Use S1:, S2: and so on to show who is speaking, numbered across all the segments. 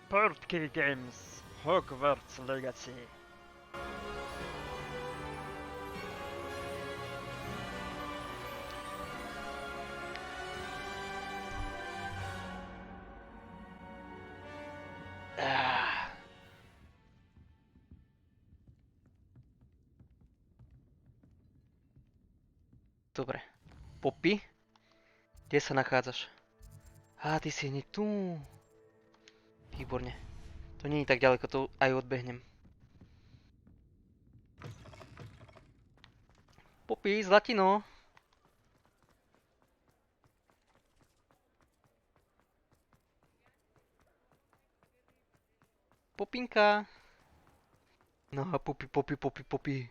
S1: Portkey Games Hogwarts Legacy.
S2: Dobre. Poppy? Kde sa nachádzaš? Ty si hneď tu. Výborne. To nie je tak ďaleko, to aj odbehnem. Poppy, zlatino. Popinka. No, Poppy.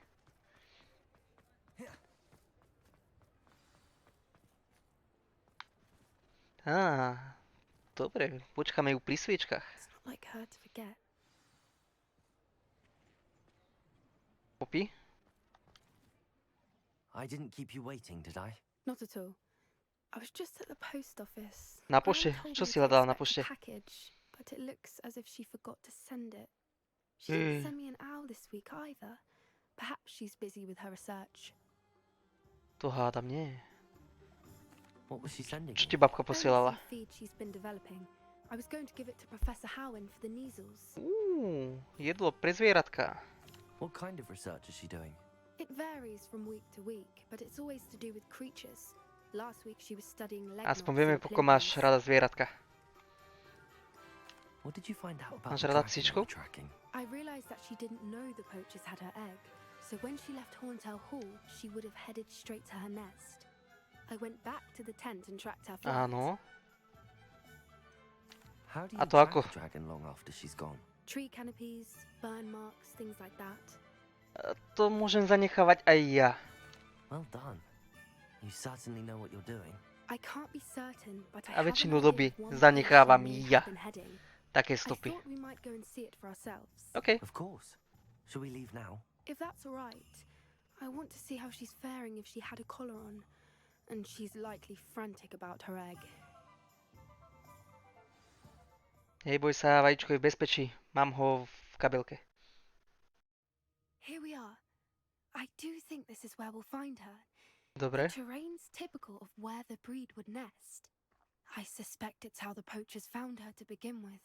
S2: Dobre, počkáme ju pri sviečkach. Poppy?
S3: I didn't keep you waiting, did I?
S4: Not at all. I was just at the post office.
S2: Na pošte? Čo si hľadala na pošte?
S4: But it looks as if she forgot to send it. She didn't send me an owl this week either. Perhaps she's busy with her research.
S2: To hádam nie.
S3: What was she sending?
S2: Čo ti babka posielala?
S4: Feed she's been developing. I was going to give it to Professor Howen for the measles.
S2: Jedlo pre zvieratka.
S3: What kind of research is she doing?
S4: It varies from week to week, but it's always to do with creatures. Last week she was studying leg
S2: Aspoň vieme, poko máš rada zvieratka.
S3: What did you find out about
S2: Máš rada
S3: the
S2: psíčku?
S3: tracking?
S4: I realized that she didn't know the poachers had her egg, so when she left Horntail Hall, she would have headed straight to her nest. I went back to the tent and tracked her flight.
S2: Áno.
S3: How do
S2: A
S3: you
S2: to
S3: track
S2: ako?
S3: a dragon long after she's gone?
S4: Tree canopies, burn marks, things like that.
S2: To môžem zanechávať aj ja.
S3: Well done. You certainly know what you're doing.
S4: I can't be certain, but
S2: A
S4: I have
S2: väčšinu
S4: an
S2: doby
S4: idea of one
S2: zanechávam
S4: place she may
S2: ja
S4: have been heading.
S2: také
S4: I
S2: stopy.
S4: thought we might go and see it for ourselves.
S2: OK.
S3: Of course. Shall we leave now?
S4: If that's all right, I want to see how she's faring if she had a collar on. And she's likely frantic about her egg.
S2: Neboj sa, vajíčko je v bezpečí. Mám ho v kabelke.
S4: Here we are. I do think this is where we'll find her.
S2: Dobre.
S4: The terrain's typical of where the breed would nest. I suspect it's how the poachers found her to begin with.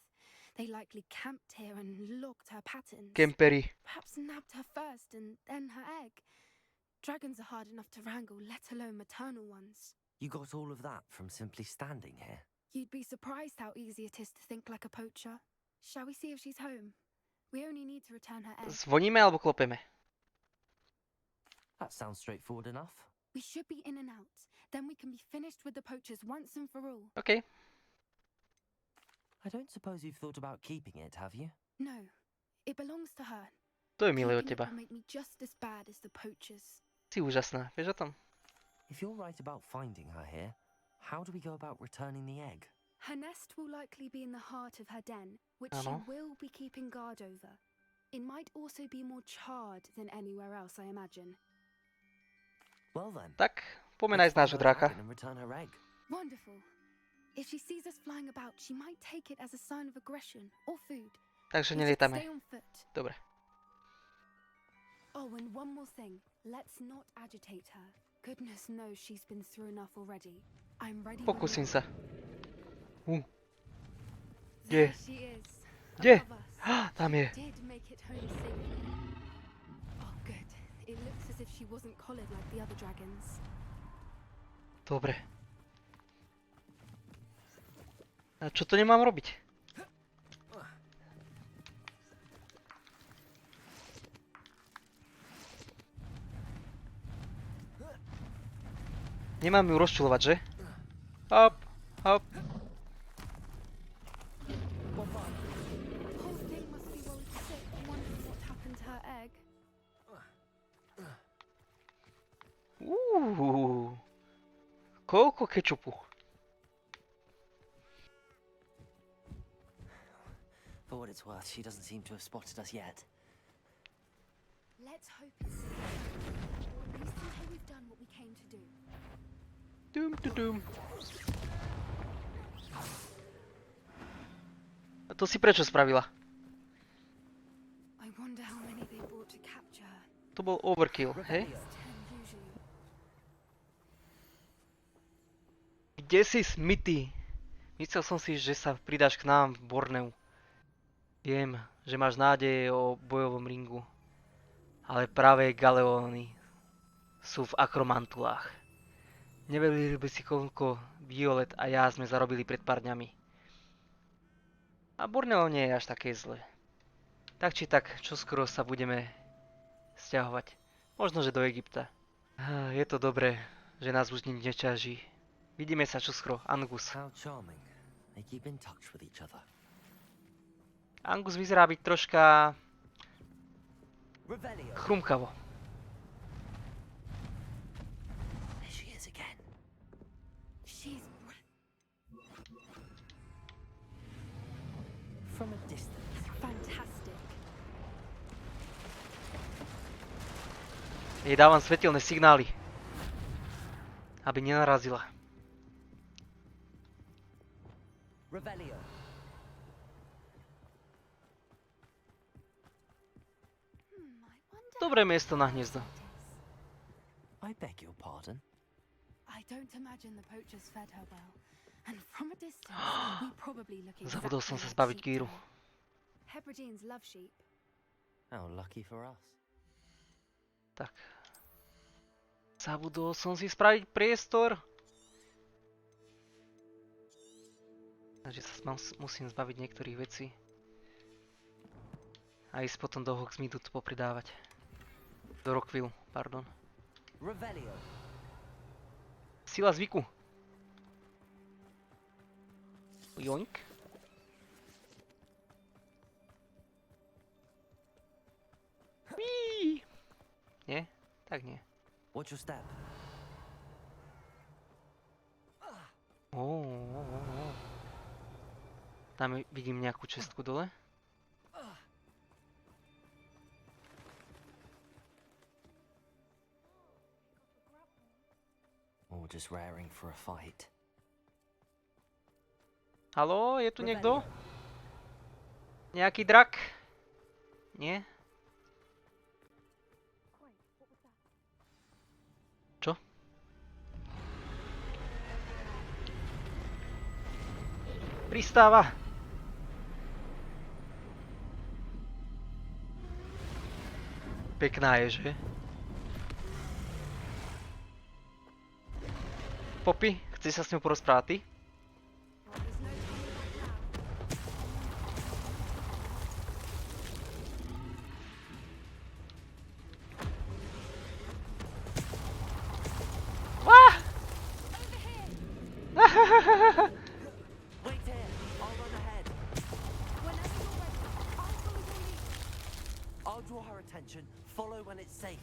S4: They likely camped here and logged her patterns.
S2: Kempery.
S4: Perhaps nabbed her first and then her egg. Dragons are hard enough to wrangle, let alone maternal ones.
S3: You got all of that from simply standing here?
S4: You'd be surprised how easy it is to think like a poacher. Shall we see if she's home? We only need to return her egg.
S2: Zvoníme alebo klopeme?
S3: That sounds straightforward enough.
S4: We should be in and out. Then we can be finished with the poachers once and for all.
S2: OK.
S3: I don't suppose you've thought about keeping it, have you?
S4: No, it belongs to her.
S2: To je milé od
S4: Keeping it
S2: teba.
S4: will make me just as bad as the poachers.
S2: Si úžasná, vieš o tom?
S3: If you're right about finding her here, how do we go about returning the egg?
S4: Her nest will likely be in the heart of her den, which she
S2: Áno.
S4: will be keeping guard over. It might also be more charred than anywhere else, I imagine.
S3: Well then,
S2: Tak, poďme nájsť nášho dráka.
S3: and return her egg.
S4: Wonderful. If she sees us flying about, she might take it as a sign of aggression or food.
S2: Takže
S4: We should
S2: nelietame.
S4: stay on foot.
S2: Dobre.
S4: Oh, and one more thing. Let's not agitate her. Goodness knows she's been through enough already. I'm ready.
S2: Pokúsim sa.
S4: There
S2: Kde?
S4: she is.
S2: Kde?
S4: Above us.
S2: Tam je.
S4: Did make it home safely. Oh, good. It looks as if she wasn't collared like the other dragons.
S2: Dobre. A čo to nemám robiť? Nemám ju rozčulovať, že? Hop, hop.
S4: Whole thing must be worried sick, wondering what happened to her egg.
S2: Koľko kečupu?
S3: For what it's worth, she doesn't seem to have spotted us yet.
S4: Let's hope it's safe. At least until we've done what we came to do.
S2: Dum, dum, dum. A To si prečo spravila?
S4: I wonder how many they brought to capture her.
S2: To bol overkill, hej?
S4: 10 usually.
S2: Kde si, Smithy? Myslel som si, že sa pridáš k nám v Borneu. Viem, že máš nádeje o bojovom ringu. Ale práve Galeóny sú v akromantulách. Neverili by si, koľko Violet a ja sme zarobili pred pár dňami. A Borneo nie je až také zlé. Tak či tak, čoskoro sa budeme sťahovať. Možno, že do Egypta. Je to dobré, že nás už nič neťaží. Vidíme sa čoskoro, Angus.
S3: How charming. They keep in touch with each other.
S2: Angus vyzerá byť troška
S3: Revelio.
S2: chrumkavo.
S3: There she is again.
S4: She's
S3: From a distance.
S4: fantastic.
S2: Jej dávam svetelné signály, aby nenarazila.
S3: Revelio.
S4: I wonder
S2: Dobré miesto na hniezdo.
S3: I beg your pardon.
S4: I don't imagine the poachers fed her well. And from a distance, we probably look exactly
S2: Zabudol som sa
S4: like
S2: zbaviť
S4: sheep
S2: Kýru.
S4: do. Hebrideans love sheep.
S3: How lucky for us.
S2: Tak. Zabudol som si spraviť priestor. Takže sa musím zbaviť niektorých vecí. A ísť potom do Hogsmeadu to popridávať. Do Rockville, pardon.
S3: Revelio.
S2: Sila zvyku. Joink. Wíí. Nie? Tak nie.
S3: Watch your step.
S2: Tam vidím nejakú čestku dole.
S3: Or just raring for a fight.
S2: Haló, je tu niekto? Nejaký drak? Nie? Čo? Pristáva. Pekná je, že? Poppy, chci sa s ňou porozprávať ty?
S3: Wait here. I'll run ahead.
S4: Whenever you're ready, I'll follow your lead.
S3: I'll draw her attention. Follow when it's safe.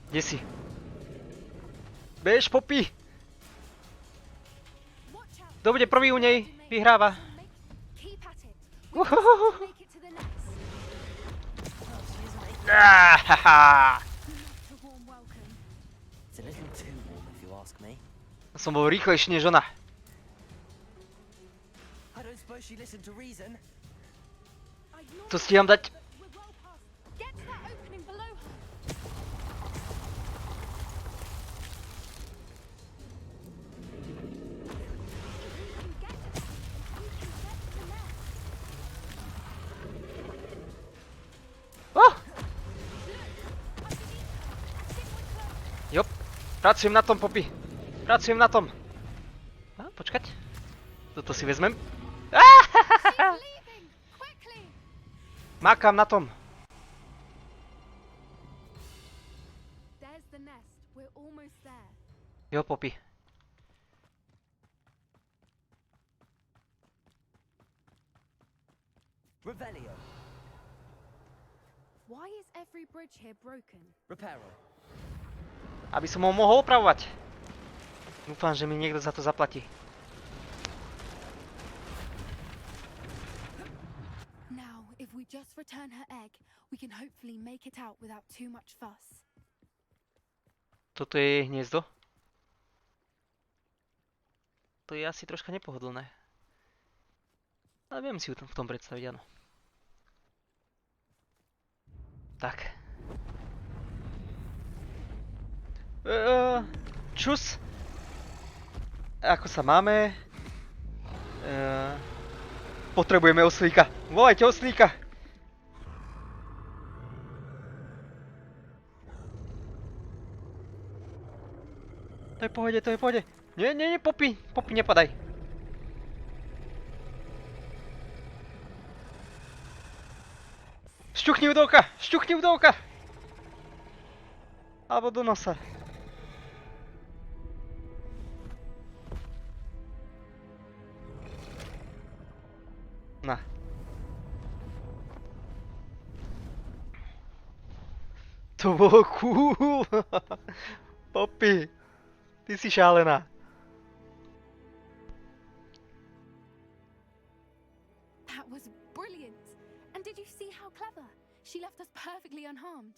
S2: Kde si? Bež, Poppy!
S4: Watch out.
S2: Kto bude prvý u nej? Vyhráva.
S4: Keep at it.
S2: Uhuhuhu.
S4: Make it to the nest.
S2: Haha.
S4: Not a warm welcome.
S3: It's a little too warm if you ask me.
S2: Som bol rýchlejší než ona.
S3: I don't suppose she listened to reason.
S4: Ignore
S2: To stíham dať.
S4: We're well past. Get to that opening below her.
S2: Oh! Jop, pracujem na tom, Poppy. Pracujem na tom. A, počkať. Toto si vezmem.
S4: Leaving! Quickly!
S2: Mákam na tom.
S4: There's the nest. We're almost there.
S2: Jo, Poppy.
S3: Revelio.
S4: Why is every bridge here broken?
S3: Reparo.
S2: Aby som ho mohol opravovať. Dúfam, že mi niekto za to zaplatí.
S4: Now, if we just return her egg, we can hopefully make it out without too much fuss.
S2: Toto je jej hniezdo. To je asi troška nepohodlné. Ale viem si ju v tom predstaviť, áno. Tak. Čus. Ako sa máme? Potrebujeme oslíka. Volajte oslíka. To je v pohode, to je v pohode. Nie, Poppy, nepadaj. Šťuchni ju do oka. Alebo do nosa. Na. To bolo cool. Poppy. Ty si šialená.
S4: That was brilliant. And did you see how clever? She left us perfectly unharmed.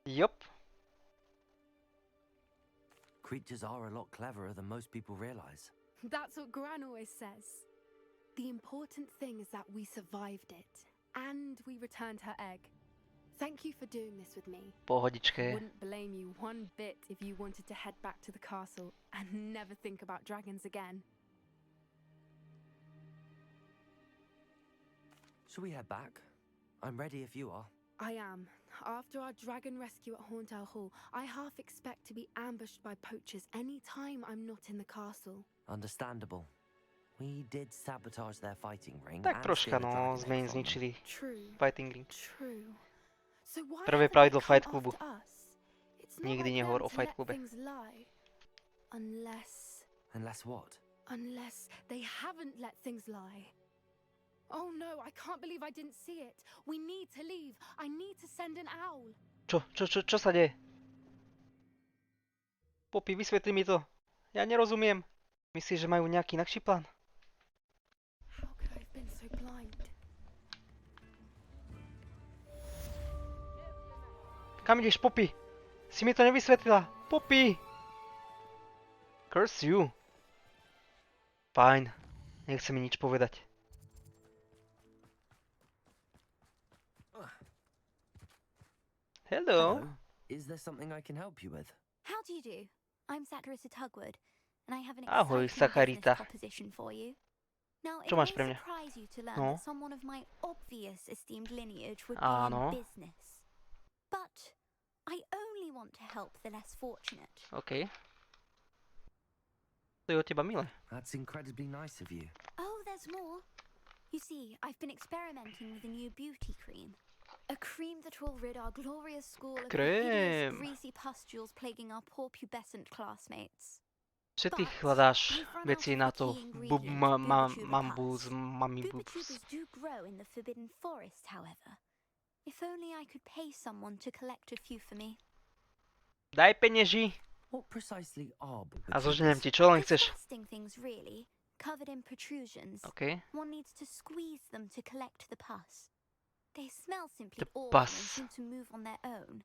S2: Yup.
S3: Creatures are a lot cleverer than most people realize.
S4: That's what Gran always says. The important thing is that we survived it. And we returned her egg. Thank you for doing this with me.
S2: Pohodičke.
S4: Wouldn't blame you one bit if you wanted to head back to the castle and never think about dragons again.
S3: Shall we head back? I'm ready if you are.
S4: I am. After our dragon rescue at Hauntel Hall, I half expect to be ambushed by poachers any time I'm not in the castle.
S3: Understandable. We did sabotage their fighting ring.
S2: Tak
S3: and
S2: troška,
S3: steal a
S2: no,
S3: dragon
S2: sme im
S3: egg from them.
S2: zničili
S4: True.
S2: fighting ring.
S4: True. So why
S2: Prvé
S4: haven't
S2: pravidlo
S4: they
S2: Fight
S4: come
S2: Clubu.
S4: after us? It's not
S2: Nikdy
S4: like
S2: nehovor
S4: them
S2: o
S4: to
S2: Fight
S4: let
S2: Clube.
S4: things lie. Unless
S3: Unless what?
S4: they haven't let things lie. Oh no, I can't believe I didn't see it. We need to leave. I need to send an owl.
S2: Čo sa deje? Poppy, vysvetli mi to. Ja nerozumiem. Myslíš, že majú nejaký inakší plán?
S4: How could I have been so blind?
S2: Kam ideš, Poppy? Si mi to nevysvetlila. Poppy! Curse you. Fajn. Nechce mi nič povedať. Hello.
S3: Is there something I can help you with?
S5: How do you do? I'm Satarita Tugwood, and I have an
S2: Ahoj,
S5: exciting
S2: Sakarita.
S5: business proposition for you. Now, it
S2: Čo
S5: may
S2: máš pre mňa?
S5: surprise you to learn
S2: No.
S5: that someone of my obvious esteemed lineage would be
S2: Áno.
S5: in business. But I only want to help the less fortunate.
S2: OK. To je od teba milé.
S3: That's incredibly nice of you.
S5: Oh, there's more. You see, I've been experimenting with a new beauty cream. A cream that will rid our glorious school of the hideous,
S2: Krém.
S5: greasy pustules plaguing our poor pubescent classmates.
S2: Že ty
S5: But
S2: hľadáš
S5: we've run
S2: veci
S5: out
S2: na
S5: of
S2: to
S5: key ingredient,
S2: mambus,
S5: Bubba
S2: mamibus.
S5: tubers do grow in the Forbidden Forest, however. If only I could pay someone to collect a few for me.
S2: Daj penieži
S3: What precisely are
S2: a zoženiem ti, čo len chceš.
S5: Disgusting things, really, covered in protrusions.
S2: OK.
S5: One needs to squeeze them to collect the pus. They smell simply
S2: The
S5: awful
S2: pus.
S5: and seem to move on their own.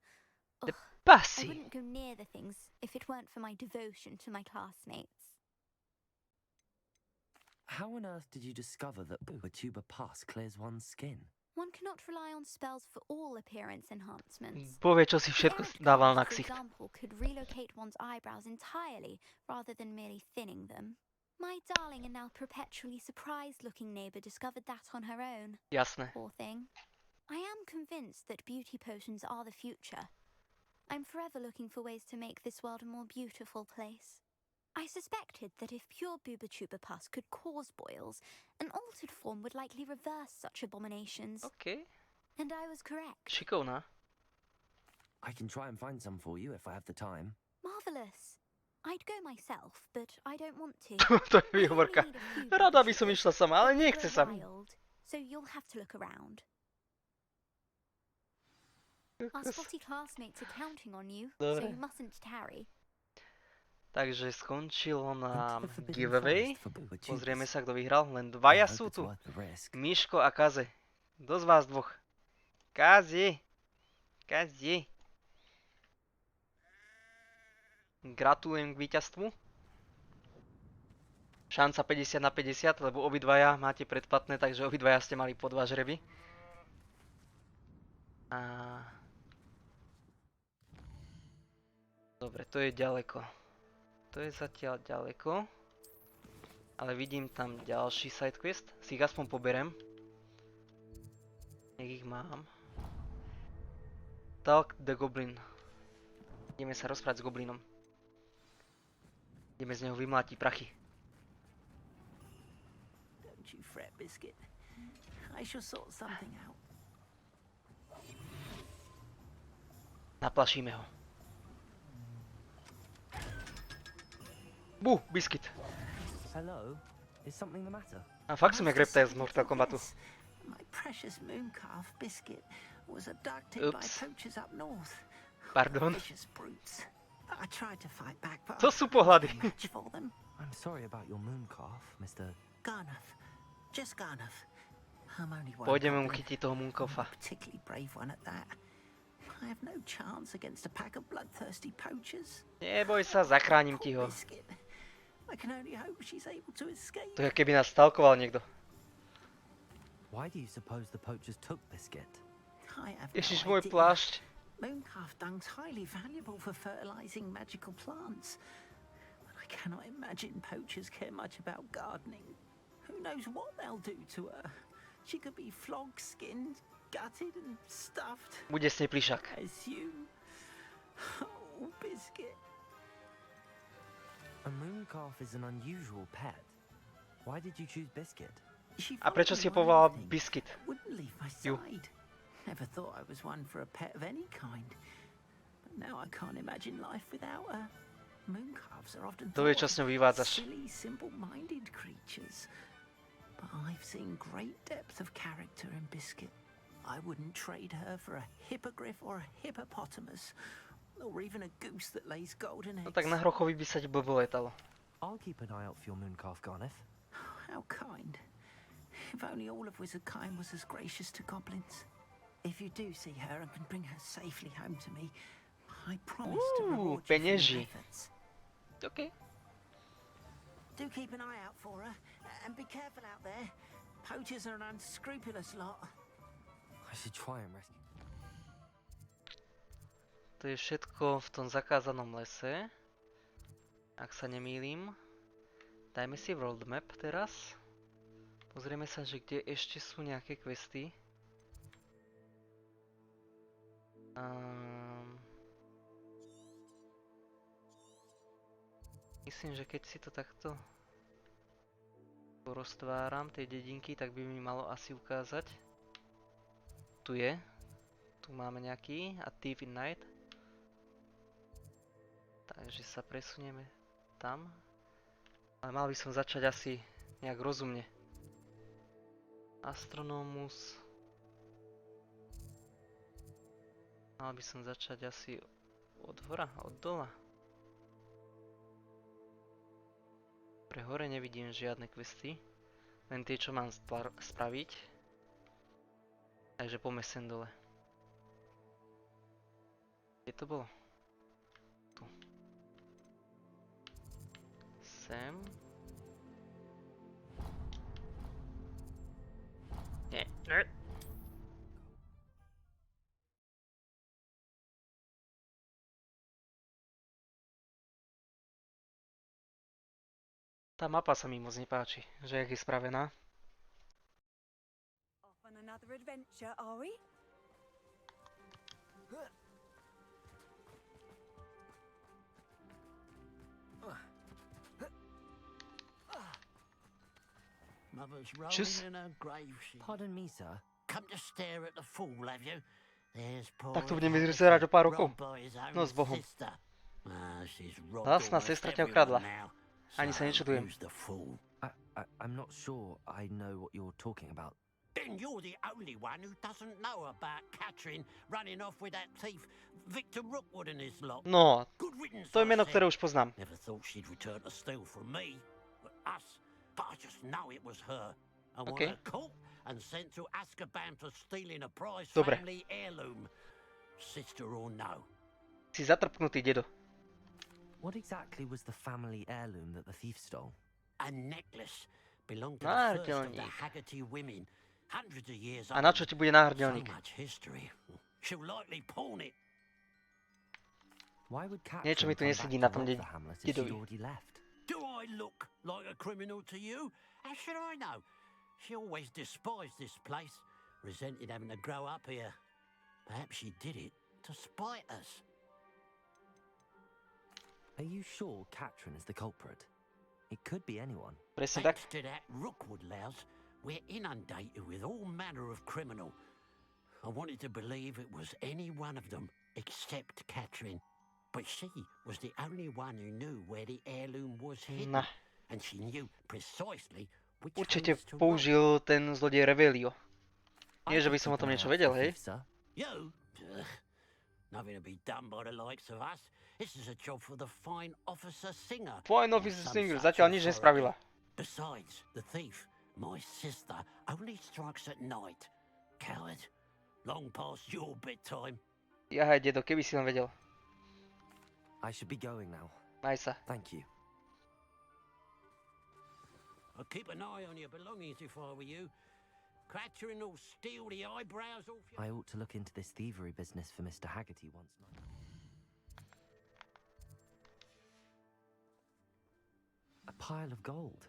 S2: The
S5: Ugh, I
S2: Pasi.
S5: wouldn't go near the things if it weren't for my devotion to my classmates.
S3: How on earth did you discover that tuber pus clears one's skin?
S5: One cannot rely on spells for all appearance enhancements.
S2: Povie, čo si všetko
S5: Ferret
S2: dával na
S5: cards, for
S2: ksicht.
S5: example, could relocate one's eyebrows entirely rather than merely thinning them. My darling and now perpetually surprised-looking neighbour discovered that on her own.
S2: Jasné.
S5: Poor thing. I am convinced that beauty potions are the future. I'm forever looking for ways to make this world a more beautiful place. I suspected that if pure booba-tuber pus could cause boils, an altered form would likely reverse such abominations.
S2: OK.
S5: And I was correct.
S2: Šikovná.
S3: I can try and find some for you if I have the time.
S5: Marvelous. I'd go myself, but I don't want to.
S2: To je
S5: I only
S2: výhovorka.
S5: need a few
S2: Rada by som
S5: booba-tubers,
S2: išla sama, ale
S5: but
S2: nechce
S5: they're
S2: sa.
S5: wild, so you'll have to look around. Our spotty classmates are counting on you, so
S2: Dobre.
S5: you mustn't tarry.
S2: Takže skončilo
S3: Into
S2: nám
S3: the Forbidden
S2: giveaway.
S3: Forest for booba
S2: Pozrieme
S3: tubers.
S2: sa, kto vyhral. Len
S3: I
S2: dvaja
S3: hope
S2: sú
S3: it's
S2: tu.
S3: worth the risk.
S2: Miško a Kaze. Kto z vás dvoch? Kazi. Kazi. Gratulujem k víťazstvu. Šanca 50 na 50, lebo obidvaja máte predplatné, takže obidvaja ste mali po 2 žreby. A... Dobre, to je ďaleko. To je zatiaľ ďaleko. Ale vidím tam ďalší sidequest. Si ich aspoň poberem. Nech ich mám. Talk the Goblin. Ideme sa rozprávať s Goblinom. Ideme z neho vymlátiť prachy.
S3: Don't you fret, Biscuit. I shall sort something out.
S2: Naplašíme ho. Bú, Biscuit.
S3: Hello? Is something the matter?
S2: A fakt som jak reptile z Mortal Kombatu.
S3: My precious mooncalf Biscuit was abducted by
S2: Oops.
S3: poachers up north.
S2: Pardon.
S3: Vicious brutes. I tried to fight back, but
S2: To sú pohľady.
S3: I match for them.
S6: I'm sorry about your mooncalf, Mr.
S3: Garnuff. Just Garnuff. I'm only one
S2: Pôjdeme mu
S3: goblin,
S2: chytiť toho Moonkofa.
S3: a particularly brave one at that. I have no chance against a pack of bloodthirsty poachers.
S2: Neboj sa, zachránim ti ho.
S3: Biscuit. I can only hope she's able to escape.
S2: To je keby nás stalkoval niekto.
S6: Why do you suppose the poachers took Biscuit?
S3: I have
S2: Ježiš,
S3: no
S2: môj
S3: idea.
S2: plášť.
S3: Mooncalf dung's highly valuable for fertilizing magical plants. But I cannot imagine poachers care much about gardening. Who knows what they'll do to her? She could be flogged, skinned, gutted and stuffed.
S2: Bude s nej plišak.
S3: I assume. Oh, Biscuit.
S6: A mooncalf is an unusual pet. Why did you choose Biscuit?
S3: She
S2: A prečo
S3: followed
S2: si ho
S3: me one
S2: povolal
S3: evening.
S2: Biscuit?
S3: Wouldn't leave my
S2: You.
S3: side. Never thought I was one for a pet of any kind. But now I can't imagine life without her. Mooncalves are often
S2: To je,
S3: thought
S2: čo s ňou
S3: of
S2: vyvádzaš.
S3: silly, simple-minded creatures. But I've seen great depth of character in Biscuit. I wouldn't trade her for a hippogriff or a hippopotamus, or even a goose that lays golden
S2: No
S3: eggs.
S2: tak na hrochovi by sa ti blbo letalo.
S6: I'll keep an eye out for your mooncalf, Garneth.
S3: How kind. If only all of Wizardkind was as gracious to goblins. If you do see her and can bring her safely home to me, I promise to reward you for
S2: penieži.
S3: your efforts.
S2: OK.
S3: Do keep an eye out for her, and be careful out there. Poachers are an unscrupulous lot.
S6: I should try and rescue.
S2: To je všetko v tom zakázanom lese. Ak sa nemýlim. Dajme si world map teraz. Pozrieme sa, že kde ešte sú nejaké questy. Myslím, že keď si to takto poroztváram, tej dedinky, tak by mi malo asi ukázať. Tu je. Tu máme nejaký a Thief in Night. Takže sa presunieme tam. Ale mal by som začať asi nejak rozumne. Astronomus. Mal by som začať asi od hora, od dola. Pre hore nevidím žiadne questy. Len tie, čo mám spraviť. Takže poďme sem dole. Kde to bolo? Tu. Sem. Nie. Tá mapa sa mi moc nepáči, že jak je spravená.
S7: Off on another adventure, are we?
S8: Mother's
S2: Just-
S8: rolling in her grave. She
S6: Pardon me, sir.
S8: come to stare at the fool, have you? There's poor
S2: Tak to
S8: old
S2: budeme
S8: Hannah,
S2: vyzerať o pár rokov.
S8: robbed by his own
S2: No, s Bohom.
S8: sister. She's robbed
S2: Vlastná
S8: almost
S2: sestra ťa
S8: everyone
S2: ukradla.
S8: now.
S2: Ani sa
S8: So
S2: nečudujem.
S8: who's the fool?
S6: I'm not sure I know what you're talking about.
S8: Then you're the only one who doesn't know about Catherine running off with that thief, Victor Rookwood and his lot.
S2: No,
S8: Good riddance,
S2: to je
S8: I
S2: meno,
S8: said.
S2: ktoré už poznám.
S8: Never thought she'd return to steal from me, but us. But I just know it was her. And
S2: Okay.
S8: when her caught, and sent to Azkaban for stealing a prized
S2: Dobre.
S8: family heirloom. Sister or no?
S2: Si zatrpnutý, dedo.
S6: What exactly was the family heirloom that the thief stole?
S8: A necklace belonged to the first of the
S2: Náhrdelník.
S8: Haggerty women. Hundreds of years
S2: A na
S8: old.
S2: čo ti bude
S8: So
S2: náhrdelník?
S8: much history. She'll likely pawn it.
S6: Why would
S2: Niečo mi
S6: Catherine
S2: tu
S6: come
S2: nesedí
S6: back
S2: na
S6: to
S2: tom
S6: rob the Hamlet if she'd
S2: dedovi.
S6: already left?
S8: Do I look like a criminal to you? How should I know? She always despised this place, resented having to grow up here. Perhaps she did it to spite us.
S6: Are you sure Catherine is the culprit? It could be anyone.
S2: Presne tak.
S8: Thanks to that Rookwood louse, we're inundated with all manner of criminal. I wanted to believe it was any one of them, except Catherine. But she was the only one who knew where the heirloom was hidden.
S2: Nah.
S8: And she knew precisely which
S2: Určite
S8: hooves to rob.
S2: použil ten zlodej Revelio.
S6: I
S2: Nie, že by
S6: could
S2: som o
S6: keep
S2: tom
S6: an eye
S2: niečo
S6: out
S2: vedel,
S6: for the
S2: hej?
S6: thief, sir.
S8: You? Ugh. Nothing to be done by the likes of us. This is a job for the fine officer Singer.
S2: Fine
S8: or
S2: Officer
S8: some
S2: Singer,
S8: such
S2: zatiaľ nič
S8: authority.
S2: nespravila.
S8: Besides, the thief, my sister, only strikes at night. Coward. Long past your bedtime.
S2: Jahaj, dedo, keby si len vedel.
S6: I should be going now.
S2: Maj sa.
S6: Thank you.
S8: I'll keep an eye on your belongings if I were you. Catherine will steal the eyebrows off you.
S6: I ought to look into this thievery business for Mr. Haggerty once more. A pile of gold.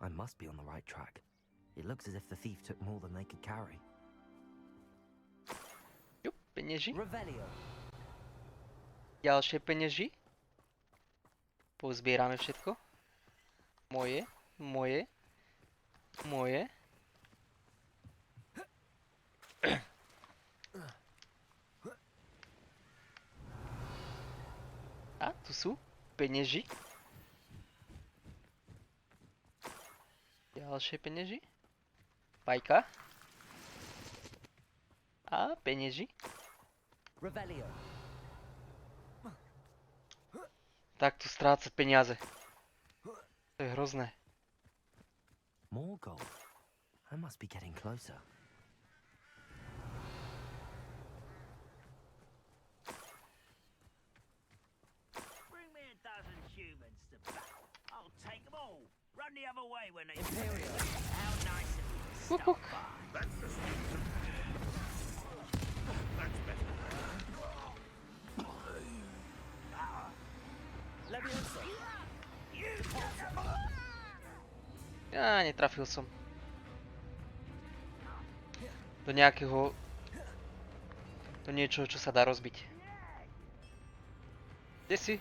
S6: I must be on the right track. It looks as if the thief took more than they could carry.
S2: Jup, penieži.
S6: Revelio.
S2: Ďalšie penieži. Pozbierame všetko. Moje, moje, moje. A tu sú penieži. Ďalšie penieži. Pajka. A penieži.
S6: Revelio.
S2: Tak tu strácať peniaze. To je hrozné.
S6: More gold. I must be getting closer.
S9: Bring me a dozen humans to battle. I'll take them all. Run the other way when they
S6: Imperial.
S9: How nice of you to
S2: Hook,
S9: stop
S2: hook.
S9: by.
S6: Leviosa.
S2: Ja netrafil som. Do nejakého... Do niečoho, čo sa dá rozbiť. Kde si?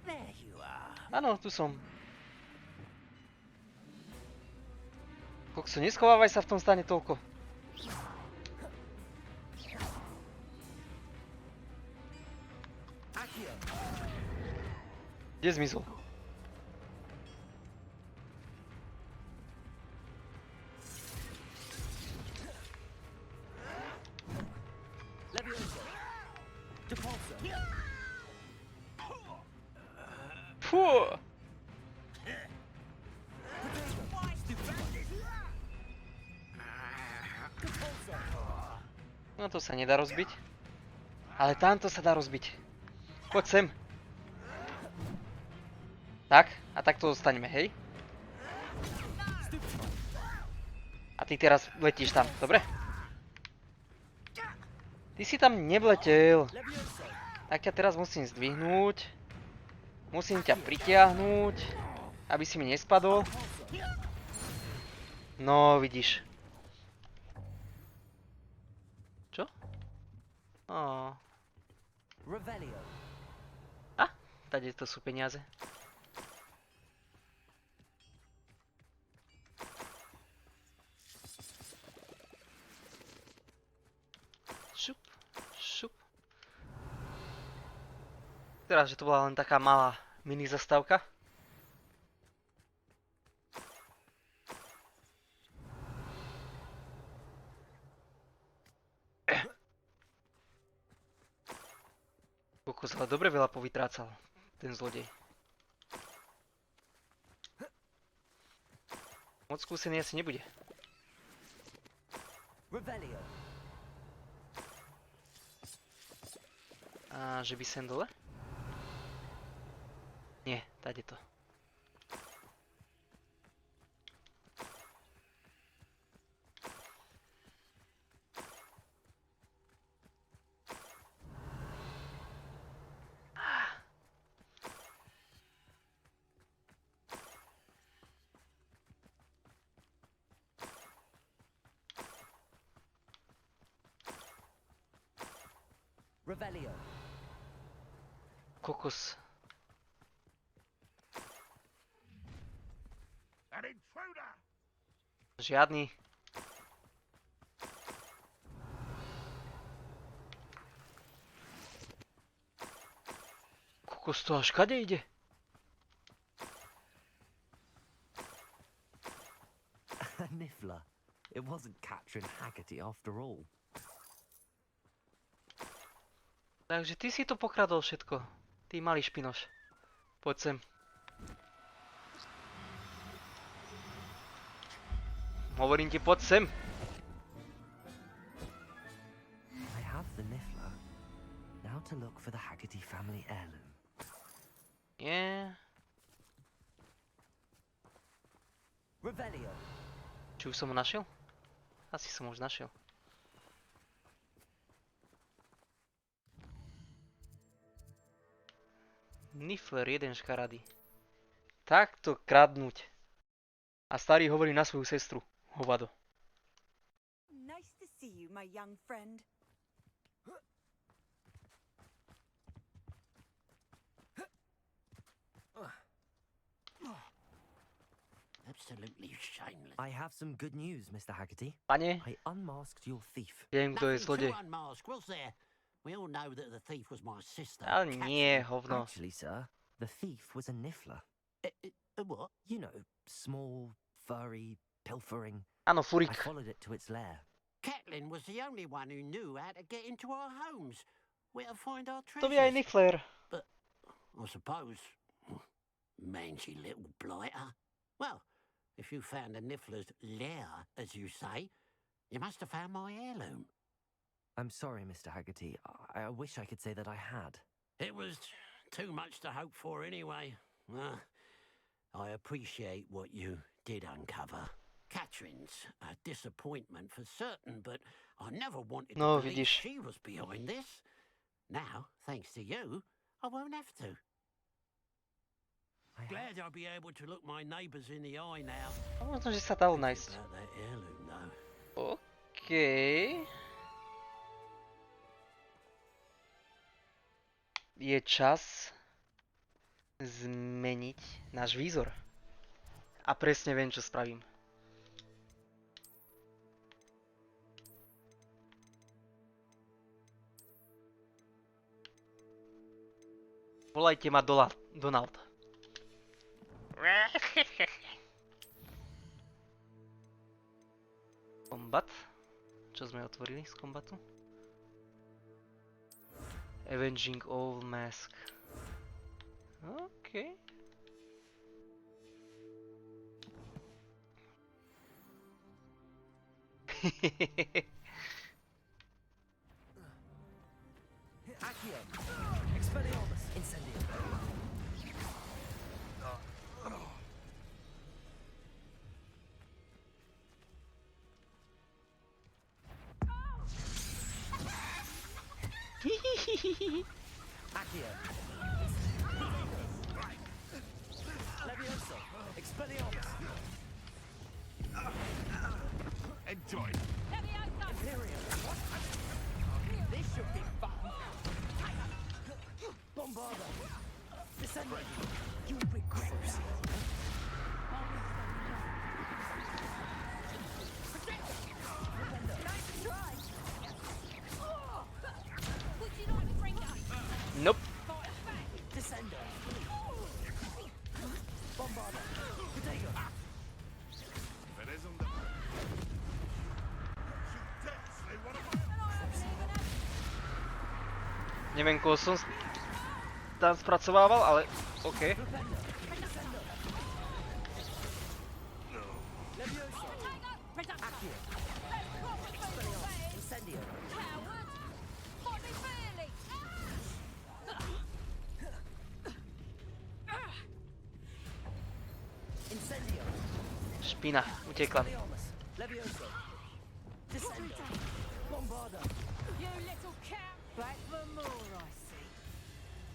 S9: There you are.
S2: Áno, tu som. Kokso, neschovávaj sa v tom stane toľko.
S6: Accio.
S2: Kde zmizol?
S6: Leviosa. Depulso.
S2: Fú! No to sa nedá rozbiť. Ale tamto sa dá rozbiť. Poď sem. Tak, a takto zostaneme, hej? A ty teraz letíš tam, dobre? Ty si tam nevletel. Tak ťa teraz musím zdvihnúť. Musím ťa pritiahnuť, aby si mi nespadol. No, vidíš. Čo? Ó.
S6: Revelio.
S2: A, tady to sú peniaze. Šup, šup. Teraz, že to bola len taká malá mini zastávka. Kokos, ale dobre veľa povytrácal ten zlodej. Moc skúsený asi nebude.
S6: Revelio.
S2: A že by sem dole? Nie, tady to.
S6: Revelio.
S2: Kokos.
S9: An intruder!
S2: Žiadny. Kokos, to až kade ide?
S6: A niffler. It wasn't Catherine Haggerty after all.
S2: Takže ty si to pokradol všetko. Ty malý špinoš. Poď sem. Hovorím ti, poď sem.
S6: I have the niffler. Now to look for the Haggerty family heirloom.
S2: Nie.
S6: Revelio.
S2: Či už som ho našiel? Asi som ho už našiel. Niffler, jeden škaradý. Takto kradnúť. A starý hovorí na svoju sestru. Hovado.
S7: Nice to see you, my young friend.
S8: Absolutely shameless.
S6: I have some good news, Mr. Haggerty.
S2: Pane,
S6: I unmasked your thief.
S2: viem, kto je
S8: Nothing
S2: zlodej.
S8: to unmask, was there? We all know that the thief was my sister.
S2: Ale nie,
S8: Catherine.
S2: hovno.
S6: Actually, sir, the thief was a niffler.
S8: What?
S6: You know, small, furry, pilfering.
S2: Áno,
S6: I
S2: furik.
S6: followed it to its lair.
S8: Catelyn was the only one who knew how to get into our homes, where to find our
S2: To vie aj
S8: treasures.
S2: Niffler.
S8: I suppose. Mangy little blighter. Well, if you found the Niffler's lair, as you say, you must have found my heirloom.
S6: I'm sorry, Mr. Haggerty. I wish I could say that I had.
S8: It was too much to hope for anyway. I appreciate what you did uncover. Catherine's a disappointment for certain, but I never wanted
S2: No,
S8: to believe
S2: widzisz.
S8: she was behind this. Now, thanks to you, I won't have to. Glad I'll be able to look my neighbours in the eye now.
S2: A možno, že sa dalo nájsť.
S8: About that heirloom, though.
S2: OK. Je čas zmeniť náš výzor. A presne viem, čo spravím. Volajte ma Donald. Kombat. Čo sme otvorili z kombatu? Avenging all mask. OK.
S6: Accio! Expelliarmus! Incendio! Accio! Levioso! Expelliarmus!
S9: Enjoy.
S6: Imperium! This should be fun! Bombarda! Descendo! You regret it!
S2: Nope.
S6: Descendo! Bombarda! Protego!
S2: Neviem, koho som tam spracovával, ale OK.
S6: Levioso! Accio!
S2: špina, utekla.
S7: Levioso. Descendo. Bombarda.
S10: You little cat. Back for more, I see.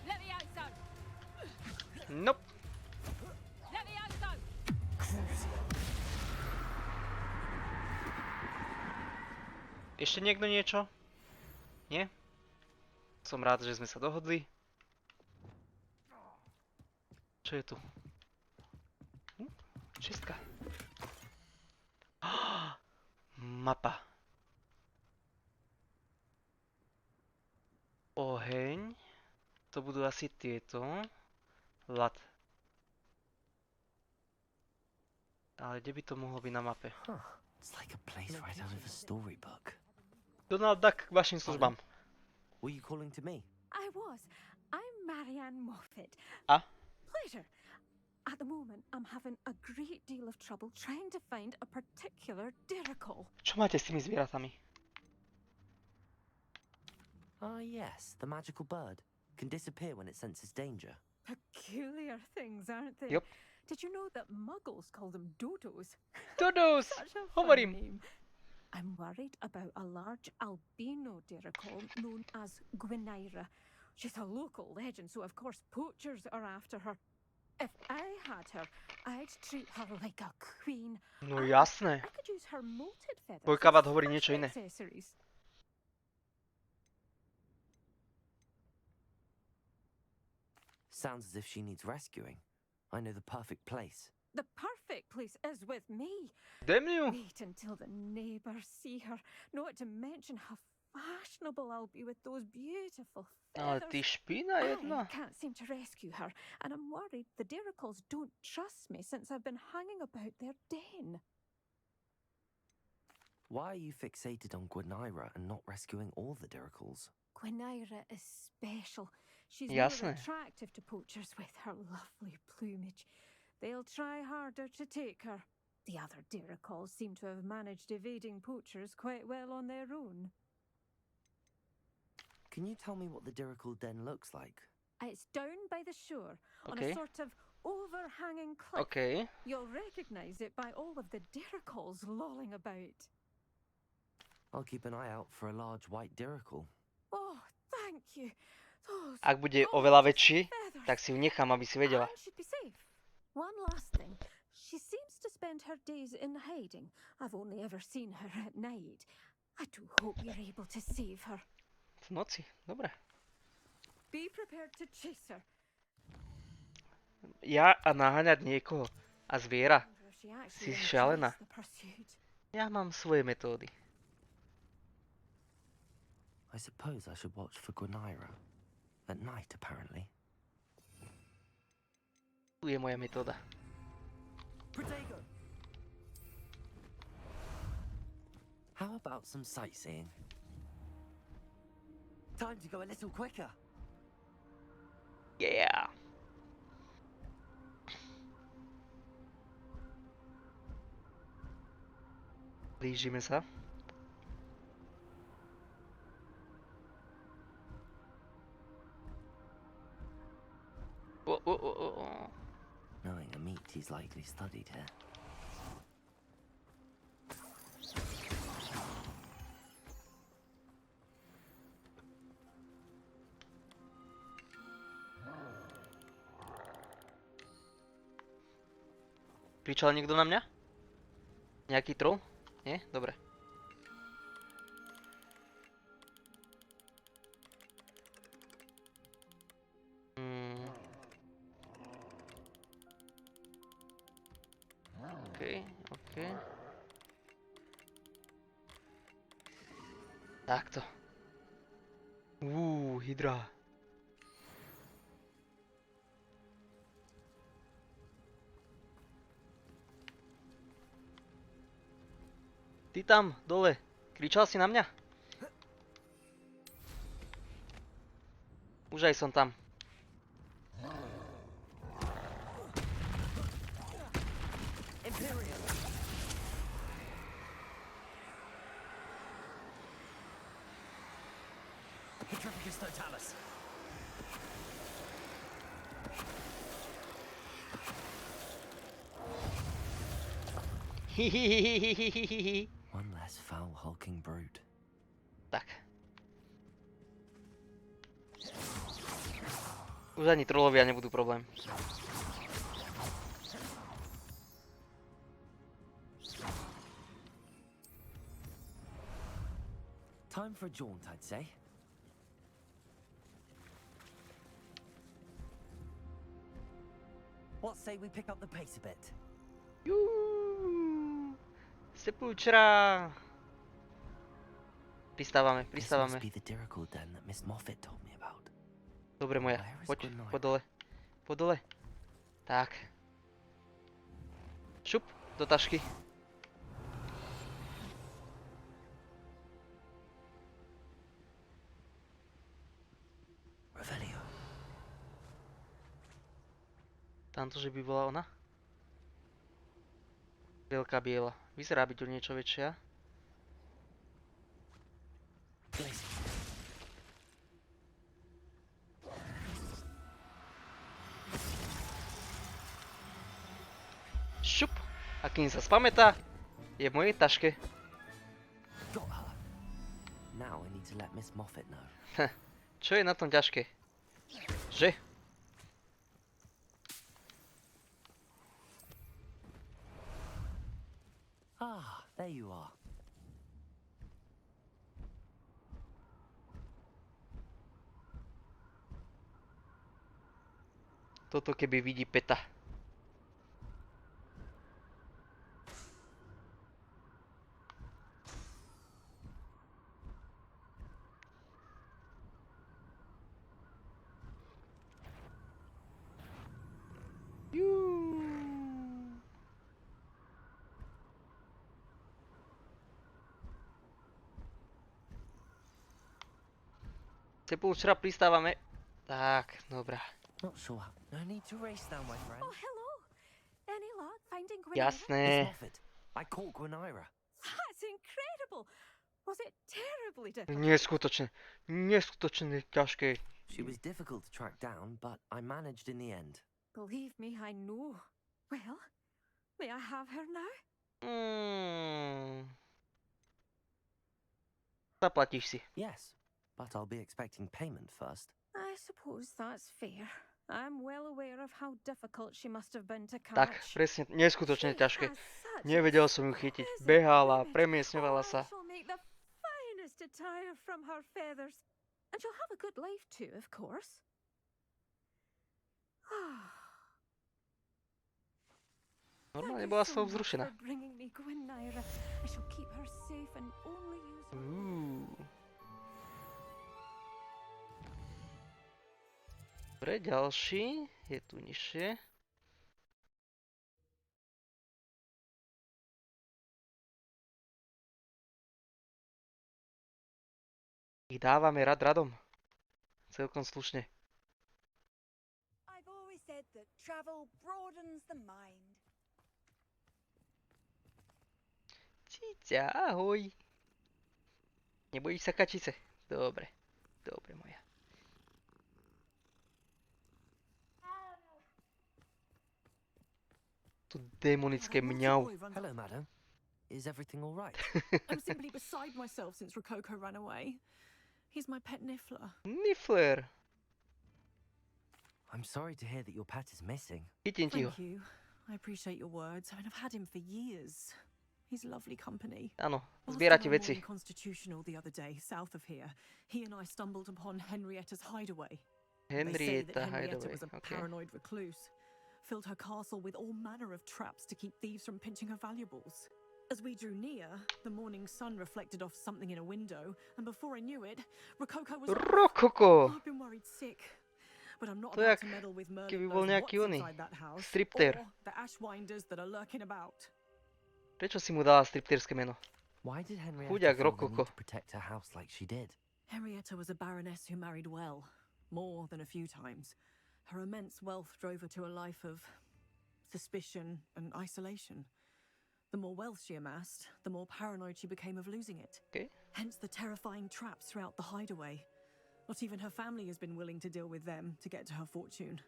S10: Levioso.
S2: Nope.
S10: Levioso.
S2: Ešte niekto niečo? Nie? Som rád, že sme sa dohodli. Čo je tu? Čistka. Mapa. Oheň. To budú asi tieto. Lat. Ale kde by to mohlo byť na mape?
S6: It's like a place right out of a storybook.
S2: Donald Duck k vašim službám.
S6: Were you calling to me?
S11: I was. I'm Marianne Moffat.
S2: A?
S11: Pleasure. At the moment, I'm having a great deal of trouble trying to find a particular diricle.
S2: Čo máte s tými zvieratami?
S6: Ah, yes, the magical bird. Can disappear when it senses danger.
S11: Peculiar things, aren't they?
S2: Yep.
S11: Did you know that muggles call them dodos?
S2: Dodos!
S11: Such a
S2: Hovorím.
S11: fun name. I'm worried about a large albino diricle known as Gwynaira. She's a local legend, so of course poachers are after her. If I had her, I'd treat her like a queen.
S2: No jasné.
S11: I could use her molted feathers
S2: Môj
S11: as
S2: kabát hovorí niečo
S11: fashion
S2: iné.
S11: accessories.
S6: Sounds as if she needs rescuing. I know the perfect place.
S11: The perfect place is with me.
S2: Damn you.
S11: Wait until the neighbours see her. Not to mention how fashionable I'll be with those beautiful
S2: Ale
S11: feathers.
S2: ty špina jedna.
S11: I can't seem to rescue her, and I'm worried the diricles don't trust me since I've been hanging about their den.
S6: Why are you fixated on Gwynaira and not rescuing all the diricles?
S11: Gwynaira is special. She's
S2: Jasné.
S11: more attractive to poachers with her lovely plumage. They'll try harder to take her. The other diricles seem to have managed evading poachers quite well on their own.
S6: Can you tell me what the diricle den looks like?
S11: It's down by the shore, on
S2: Okay.
S11: a sort of overhanging cliff.
S2: OK.
S11: You'll recognise it by all of the diricles lolling about.
S6: I'll keep an eye out for a large white diricle.
S11: Oh, thank you. Those
S2: Ak bude
S11: gorgeous
S2: oveľa väčší,
S11: feathers.
S2: tak si ju nechám, aby si vedela.
S11: And she'd be safe. One last thing. She seems to spend her days in hiding. I've only ever seen her at night. I do hope you're able to save her.
S2: V noci, dobre.
S11: Be prepared to chase her.
S2: Ja a naháňať niekoho a zviera.
S11: Wonder if she
S2: Si
S11: actually
S2: šialená.
S11: enjoys the pursuit.
S2: Ja mám svoje metódy.
S6: I suppose I should watch for Gwynaira. At night, apparently.
S2: Tu je moja metóda.
S6: Protego! How about some sightseeing? Time to go a little quicker.
S2: Yeah! Blížime sa.
S6: Knowing a meat he's likely studied here.
S2: Kričal niekto na mňa? Nejaký troll? Nie? Dobre. OK. Takto. Hydra. Ty tam, dole. Kričal si na mňa? Už aj som tam.
S6: Totalis.
S2: Hihihihihihihi.
S6: One less foul, hulking brute.
S2: Tak. Už ani trollovia nebudú problém.
S6: Time for a jaunt, I'd say. What say we pick up the pace a bit?
S2: Juuu. Sepultura. Pristávame,
S6: This
S2: pristávame.
S6: must be the Dirical den that Miss Moffat told me about.
S2: Dobre moja,
S6: Where is
S2: poď,
S6: Gwennair?
S2: poď dole. Poď dole. Tak. Šup, do tašky.
S6: Revelio.
S2: Tamto, že by bola ona? Veľká biela. Vyzerá byť o niečo väčšia. Šup. A kým sa spamätá, je v mojej taške.
S6: Got her. Now I need to let Miss Moffat know.
S2: Čo je na tom ťažké? Že?
S6: Ah, there you are.
S2: Toto keby vidí Peta. Sepultura pristávame. Tak, dobrá.
S6: Not sure. No need to race now, my friend.
S11: Oh, hello. Any luck finding Gwennair?
S6: Miss
S2: Jasné.
S6: Moffat, I caught Gwennair.
S11: That's incredible. Was it terribly difficult?
S2: Neskutočné. Neskutočné ťažké.
S6: She was difficult to track down, but I managed in the end.
S11: Believe me, I know. Well, may I have her now?
S2: Zaplatíš si.
S6: Yes, but I'll be expecting payment first.
S11: I suppose that's fair. I'm well aware of how difficult she must have been to catch.
S2: Tak, presne, neskutočne
S11: She
S2: ťažké.
S11: has such
S2: Nevedel som ju chytiť. Behala, premiesňovala sa.
S11: I shall make the finest attire from her feathers. And she'll have a good life too, of course.
S2: Normálne bola z toho vzrušená.
S11: Bringing me Gwennair. I shall keep her safe and only use her.
S2: Dobre, ďalší. Je tu nižšie. Ich dávame rad radom. Celkom slušne.
S7: I've always said that travel broadens the mind.
S2: Cíťa, ahoj. Nebojíš sa kačice? Dobre. Dobre, moja. Tu démonické mňau.
S6: Hello, madam. Is everything all right?
S12: I'm simply beside myself since Rococo ran away. He's my pet Niffler.
S2: Niffler.
S6: I'm sorry to hear that your pet is missing.
S2: Chytím ti ho.
S12: Thank you. I appreciate your words. I mean, I've had him for years. He's lovely company.
S2: Áno,
S12: Whilst
S2: zbierate
S12: on our
S2: veci.
S12: morning Constitutional the other day, south of here, he and I stumbled upon Henrietta's hideaway. They say that
S2: Henrietta
S12: Henrietta
S2: Hideaway.
S12: was a
S2: Okay.
S12: paranoid recluse, filled her castle with all manner of traps to keep thieves from pinching her valuables. As we drew near, the morning sun reflected off something in a window, and before I knew it, Rococo was off.
S2: Rococo!
S12: I've been worried sick, but I'm not
S2: To
S12: about
S2: jak
S12: to meddle with murder
S2: keby bol
S12: those
S2: nejaký
S12: what's
S2: oný
S12: inside that house,
S2: stripter.
S12: or the ashwinders that are lurking about.
S2: Prečo si mu dala striptérske meno?
S6: Why did Henrietta
S2: Chudiak
S6: feel the
S2: Rococo.
S6: need to protect her house like she did?
S12: Henrietta was a baroness who married well, more than a few times. Her immense wealth drove her to a life of suspicion and isolation. The more wealth she amassed, the more paranoid she became of losing it.
S2: Okay.
S12: Hence the terrifying traps throughout the hideaway. Not even her family has been willing to deal with them to get to her fortune.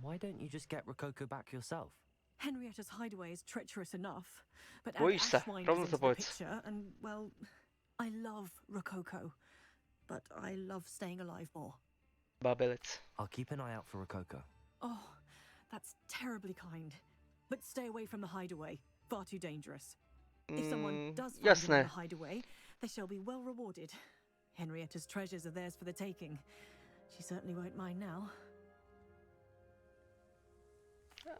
S6: Why don't you just get Rococo back yourself?
S12: Henrietta's hideaway is treacherous enough, but add
S2: Bojíš sa,
S12: Ashwine
S2: rovno
S12: into
S2: to
S12: the
S2: povedz.
S12: picture, and well, I love Rococo, but I love staying alive more.
S2: Babelec.
S6: I'll keep an eye out for Rococo.
S12: Oh, that's terribly kind. But stay away from the hideaway. Far too dangerous. If someone does find him in the hideaway, they shall be well rewarded. Henrietta's treasures are theirs for the taking. She certainly won't mind now.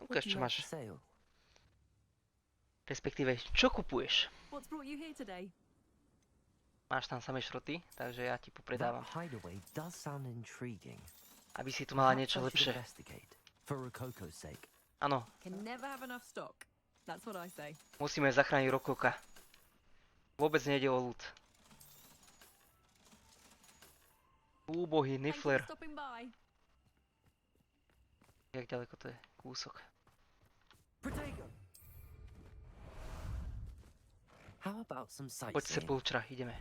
S2: Ukáž, čo máš. Respektíve, čo kupuješ?
S12: What's brought you here today?
S2: Máš tam samé šroty, takže ja ti popredávam.
S6: That hideaway does sound intriguing.
S2: Aby si tu mala niečo lepšie.
S6: For Rococo's sake.
S2: Áno.
S12: Can never have enough stock. That's what I say.
S2: Musíme zachrániť Rococa. Vôbec nejde o loot. Úbohý Niffler. Jak ďaleko to je? Kúsok.
S6: How about some
S2: Poď
S6: sightseeing?
S2: Sepulchra, ideme.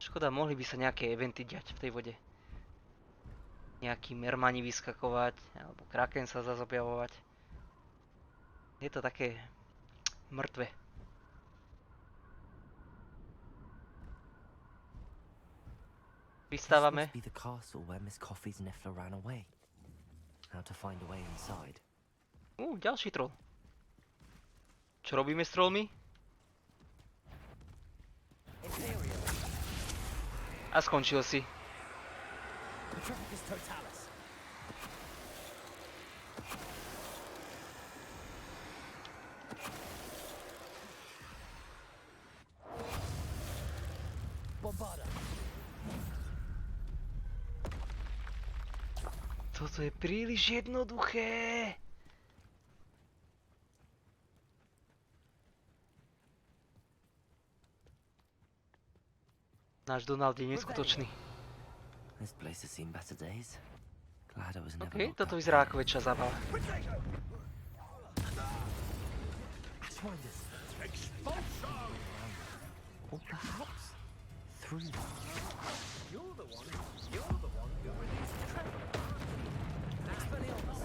S2: Škoda, mohli by sa nejaké eventy diať v tej vode. Nejakí mermani vyskakovať, alebo kraken sa zase objavovať. Je to také mŕtve. Vystávame.
S6: This must be the castle where Miss Coffee's Niffler ran away. How to find a way inside.
S2: Ďalší troll. Čo robíme s trollmi? A skončil si. Toto je príliš jednoduché. Náš Donald je neskutočný.
S6: This place has seen better days. Glad I was never
S2: OK,
S6: locked
S2: toto
S6: up
S2: vyzerá
S6: here.
S2: ako väčšia zábava.
S6: Or perhaps through them.
S9: You're the one who released Trevor. Expelliarmus.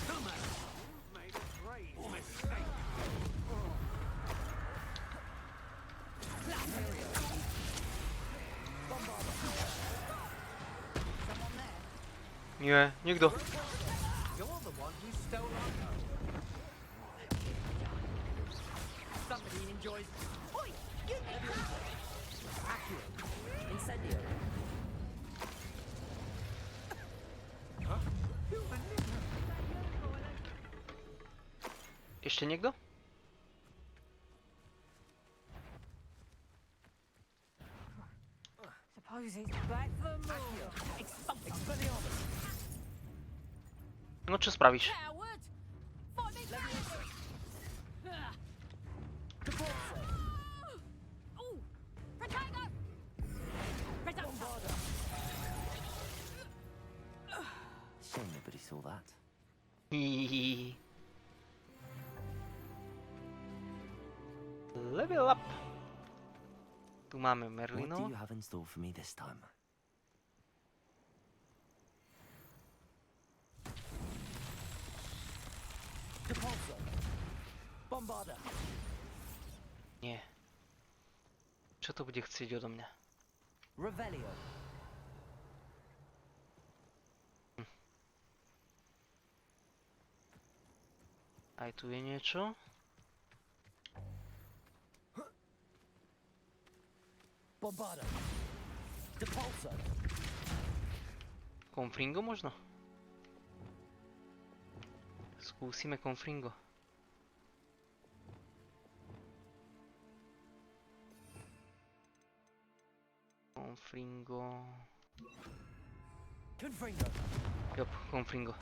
S9: Come on. You've made a grave mistake.
S2: Nie, nikto.
S9: You're the one who stole our home. Somebody enjoys. Oi! Accurate. Incendio.
S2: Ešte niekto?
S10: Suppose it's back for more.
S9: Expelliarmus.
S2: No čo spravíš?
S10: Coward! Fight me back! Ooh! Protego! Bombarda!
S6: Shame nobody saw that.
S2: Hihihi. Level up. Tu máme
S6: What do
S2: Merlinov.
S6: you have in store for me this time?
S9: Depulso. Bombarda.
S2: Nie. Čo to bude chcieť odo mňa?
S9: Revelio.
S2: Aj tu je niečo.
S9: Bombarda. Depulso.
S2: Confringo možno? Skúsime Confringo. Confringo.
S9: Confringo.
S2: Jop, Confringo.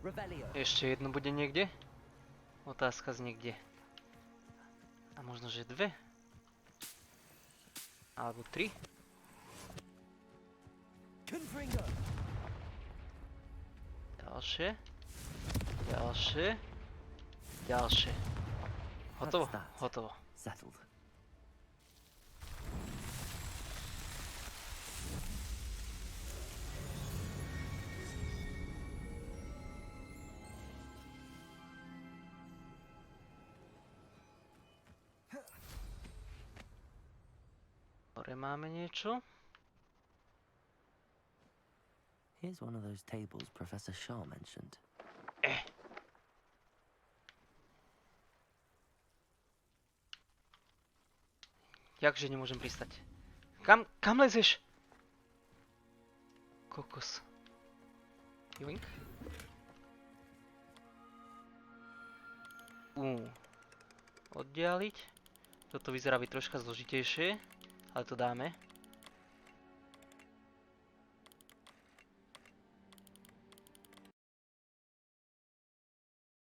S9: Revelio.
S2: Ešte jedno bude niekde? Otázka z niekde. A možno, že dve? Alebo tri?
S9: Confringo.
S2: Ďalšie. Ďalšie. Ďalšie. Hotovo?
S6: That's that.
S2: Hotovo.
S6: Settled.
S2: Hore máme niečo.
S6: Here's one of those tables Professor Shaw mentioned.
S2: Jakže nemôžem pristať? Kam lezeš? Kokos. Joink. Oddialiť. Toto vyzerá byť troška zložitejšie, ale to dáme.